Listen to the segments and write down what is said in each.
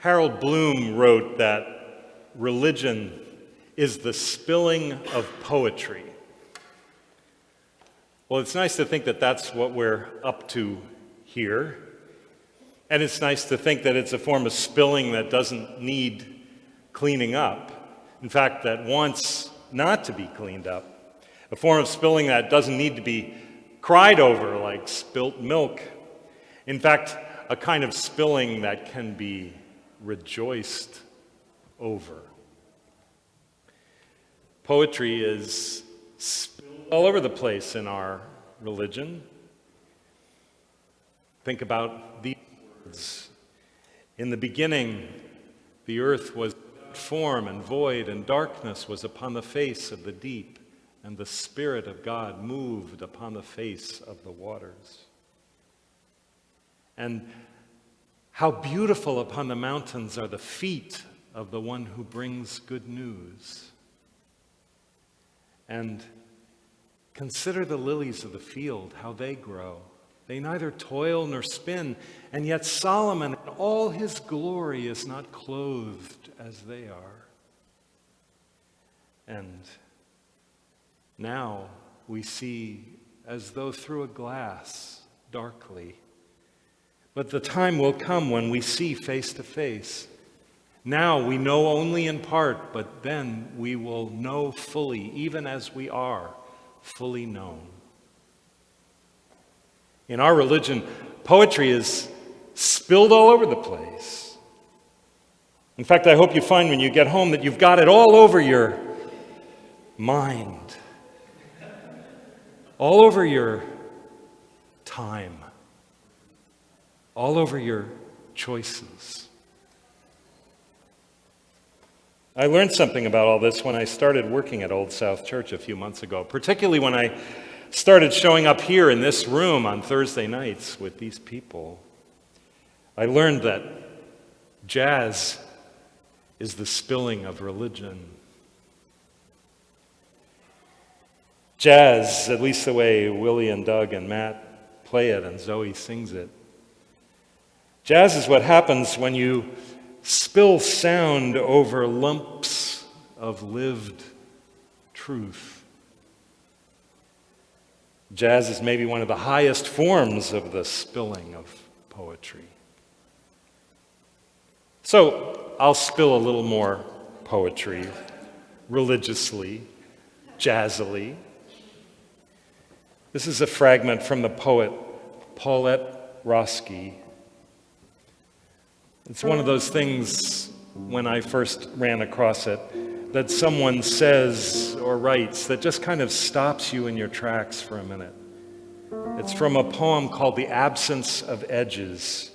Harold Bloom wrote that religion is the spilling of poetry. Well, it's nice to think that that's what we're up to here. And it's nice to think that it's a form of spilling that doesn't need cleaning up. In fact, that wants not to be cleaned up. A form of spilling that doesn't need to be cried over like spilt milk. In fact, a kind of spilling that can be rejoiced over. Poetry is spilled all over the place in our religion. Think about these words. In the beginning, the earth was without form and void, and darkness was upon the face of the deep, and the Spirit of God moved upon the face of the waters. And how beautiful upon the mountains are the feet of the one who brings good news. And consider the lilies of the field, how they grow. They neither toil nor spin, and yet Solomon in all his glory is not clothed as they are. And now we see as though through a glass, darkly. But the time will come when we see face to face. Now we know only in part, but then we will know fully, even as we are fully known. In our religion, poetry is spilled all over the place. In fact, I hope you find when you get home that you've got it all over your mind, all over your time, all over your choices. I learned something about all this when I started working at Old South Church a few months ago, particularly when I started showing up here in this room on Thursday nights with these people. I learned that jazz is the spilling of religion. Jazz, at least the way Willie and Doug and Matt play it and Zoe sings it. Jazz is what happens when you spill sound over lumps of lived truth. Jazz is maybe one of the highest forms of the spilling of poetry. So I'll spill a little more poetry, religiously, jazzily. This is a fragment from the poet Paulette Roski. It's one of those things, when I first ran across it, that someone says or writes that just kind of stops you in your tracks for a minute. It's from a poem called The Absence of Edges.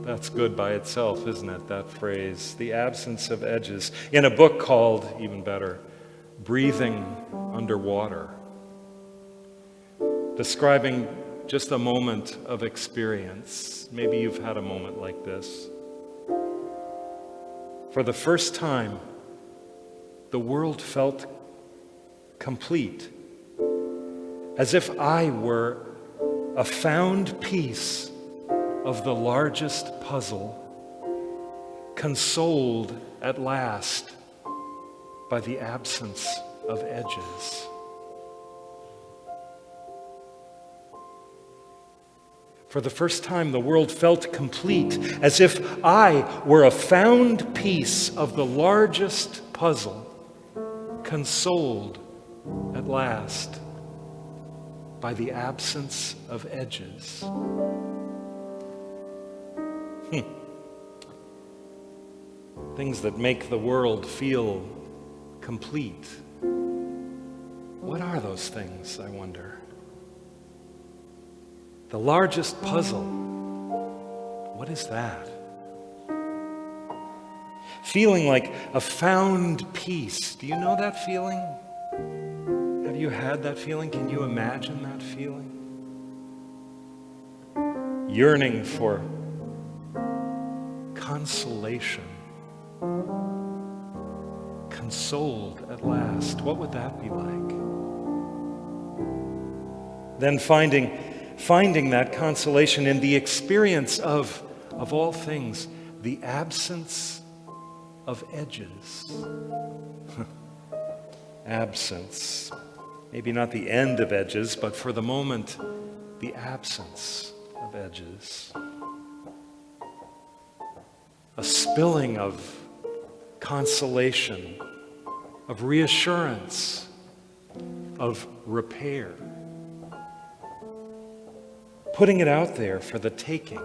That's good by itself, isn't it, that phrase? The absence of edges. In a book called, even better, Breathing Underwater. Describing just a moment of experience. Maybe you've had a moment like this. For the first time, the world felt complete, as if I were a found piece of the largest puzzle, consoled at last by the absence of edges. For the first time, the world felt complete, as if I were a found piece of the largest puzzle, consoled at last by the absence of edges. Things that make the world feel complete. What are those things, I wonder? The largest puzzle, what is that? Feeling like a found piece. Do you know that feeling? Have you had that feeling? Can you imagine that feeling? Yearning for consolation. Consoled at last. What would that be like? Then finding that consolation in the experience of all things, the absence of edges. Absence. Maybe not the end of edges, but for the moment, the absence of edges. A spilling of consolation, of reassurance, of repair. Putting it out there for the taking,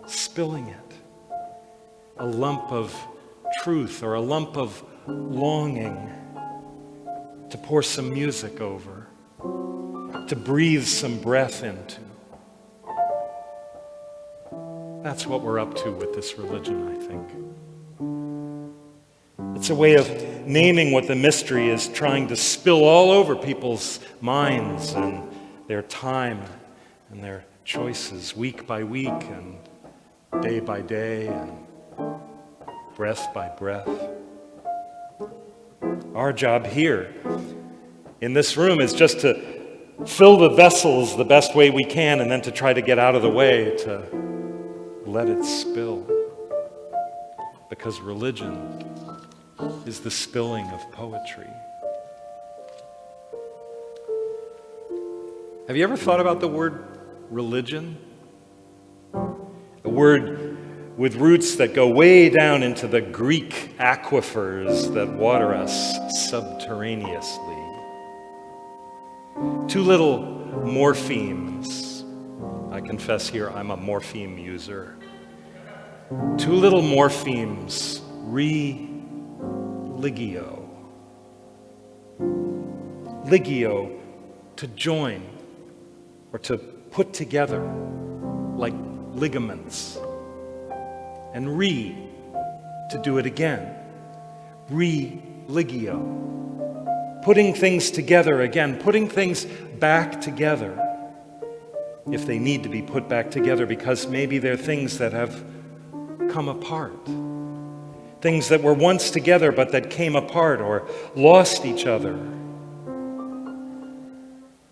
spilling it. A lump of truth or a lump of longing to pour some music over, to breathe some breath into. That's what we're up to with this religion, I think. It's a way of naming what the mystery is trying to spill all over people's minds and their time and their choices, week by week and day by day and breath by breath. Our job here in this room is just to fill the vessels the best way we can and then to try to get out of the way, to let it spill. Because religion is the spilling of poetry. Have you ever thought about the word religion? A word with roots that go way down into the Greek aquifers that water us subterraneously. Two little morphemes. I confess here I'm a morpheme user. Two little morphemes, religio. Ligio, to join or to put together, like ligaments. And to do it again. Religio. Putting things together again, putting things back together. If they need to be put back together, because maybe they're things that have come apart. Things that were once together but that came apart or lost each other.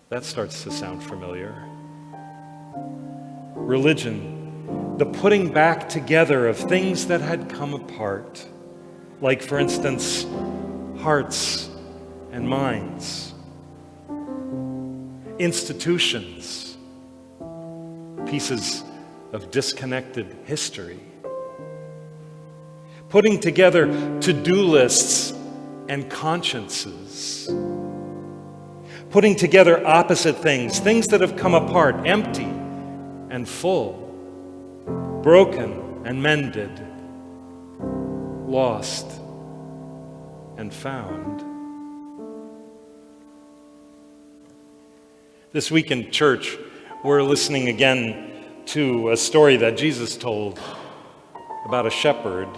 That starts to sound familiar. Religion, the putting back together of things that had come apart, like, for instance, hearts and minds, institutions, pieces of disconnected history, putting together to-do lists and consciences, putting together opposite things, things that have come apart, empty and full, broken and mended, lost and found. This week in church, we're listening again to a story that Jesus told about a shepherd.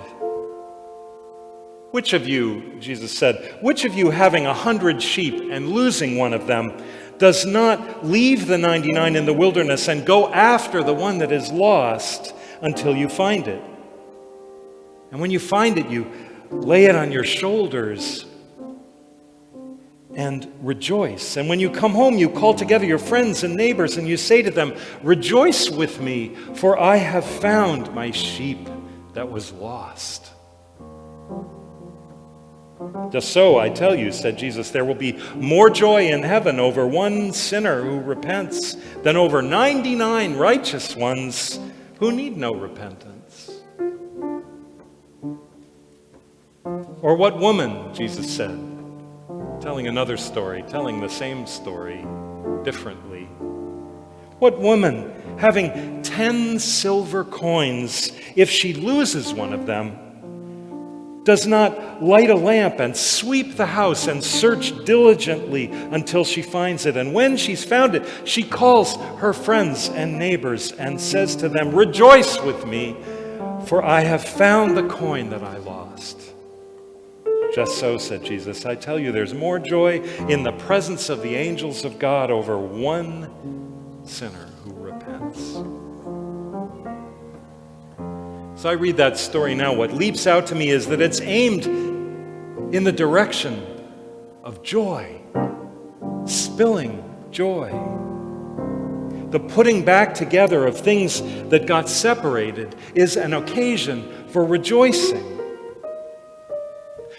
Which of you, Jesus said, which of you having 100 sheep and losing one of them does not leave the 99 in the wilderness and go after the one that is lost until you find it? And when you find it, you lay it on your shoulders and rejoice. And when you come home, you call together your friends and neighbors and you say to them, "Rejoice with me, for I have found my sheep that was lost." Just so, I tell you, said Jesus, there will be more joy in heaven over one sinner who repents than over 99 righteous ones who need no repentance. Or what woman, Jesus said, telling another story, telling the same story differently. What woman, having 10 silver coins, if she loses one of them, does not light a lamp and sweep the house and search diligently until she finds it? And when she's found it, she calls her friends and neighbors and says to them, "Rejoice with me, for I have found the coin that I lost." Just so, said Jesus, I tell you, there's more joy in the presence of the angels of God over one sinner who repents. So I read that story now. What leaps out to me is that it's aimed in the direction of joy, spilling joy. The putting back together of things that got separated is an occasion for rejoicing.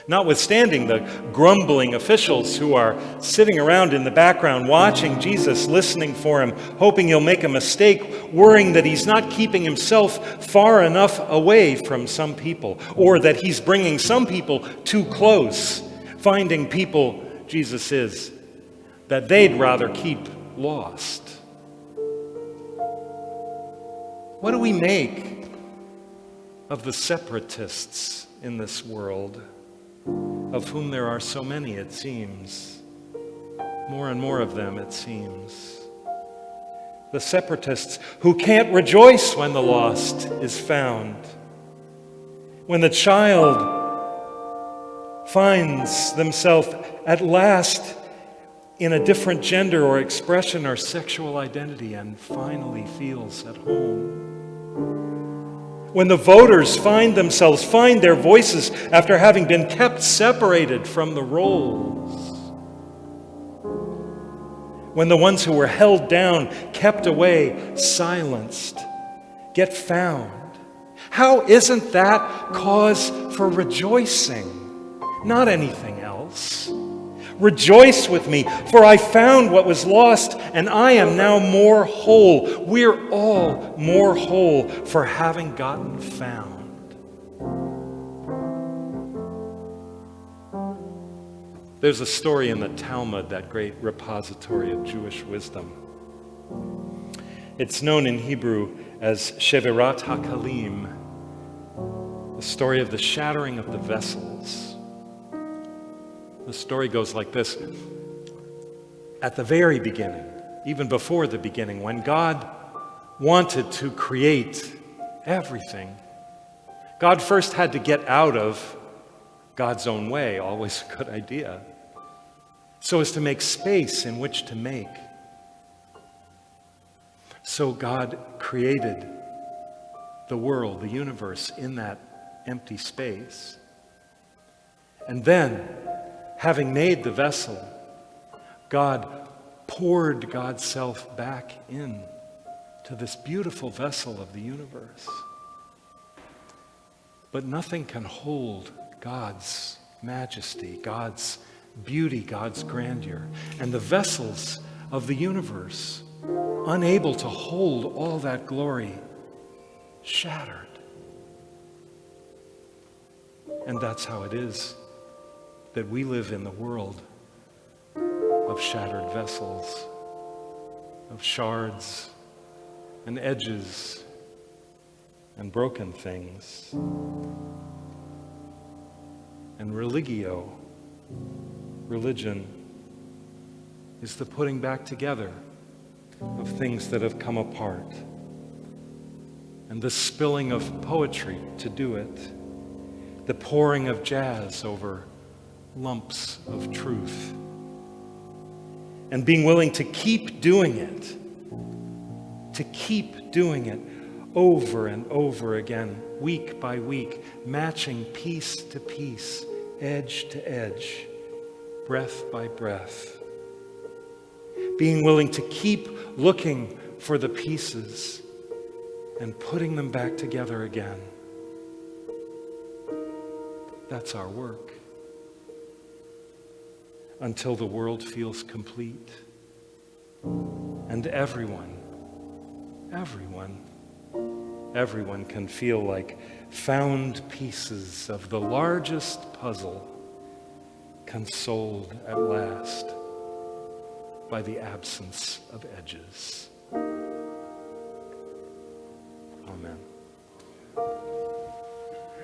Notwithstanding the grumbling officials who are sitting around in the background watching Jesus, listening for him, hoping he'll make a mistake, worrying that he's not keeping himself far enough away from some people, or that he's bringing some people too close, finding people, Jesus is, that they'd rather keep lost. What do we make of the separatists in this world, of whom there are so many, it seems? More and more of them, it seems. The separatists who can't rejoice when the lost is found. When the child finds themselves at last in a different gender or expression or sexual identity and finally feels at home. When the voters find their voices after having been kept separated from the rolls. When the ones who were held down, kept away, silenced, get found. How isn't that cause for rejoicing? Not anything else. Rejoice with me, for I found what was lost, and I am now more whole. We're all more whole for having gotten found. There's a story in the Talmud, that great repository of Jewish wisdom. It's known in Hebrew as Shevirat HaKalim, the story of the shattering of the vessels. The story goes like this. At the very beginning, even before the beginning, when God wanted to create everything, God first had to get out of God's own way, always a good idea, so as to make space in which to make. So God created the world, the universe, in that empty space. And then, having made the vessel, God poured God's self back in to this beautiful vessel of the universe. But nothing can hold God's majesty, God's beauty, God's grandeur. And the vessels of the universe, unable to hold all that glory, shattered. And that's how it is that we live in the world of shattered vessels, of shards and edges and broken things. And religion, is the putting back together of things that have come apart, and the spilling of poetry to do it, the pouring of jazz over lumps of truth, and being willing to keep doing it over and over again, week by week, matching piece to piece, edge to edge, breath by breath. Being willing to keep looking for the pieces and putting them back together again. That's our work. Until the world feels complete and everyone can feel like found pieces of the largest puzzle, consoled at last by the absence of edges.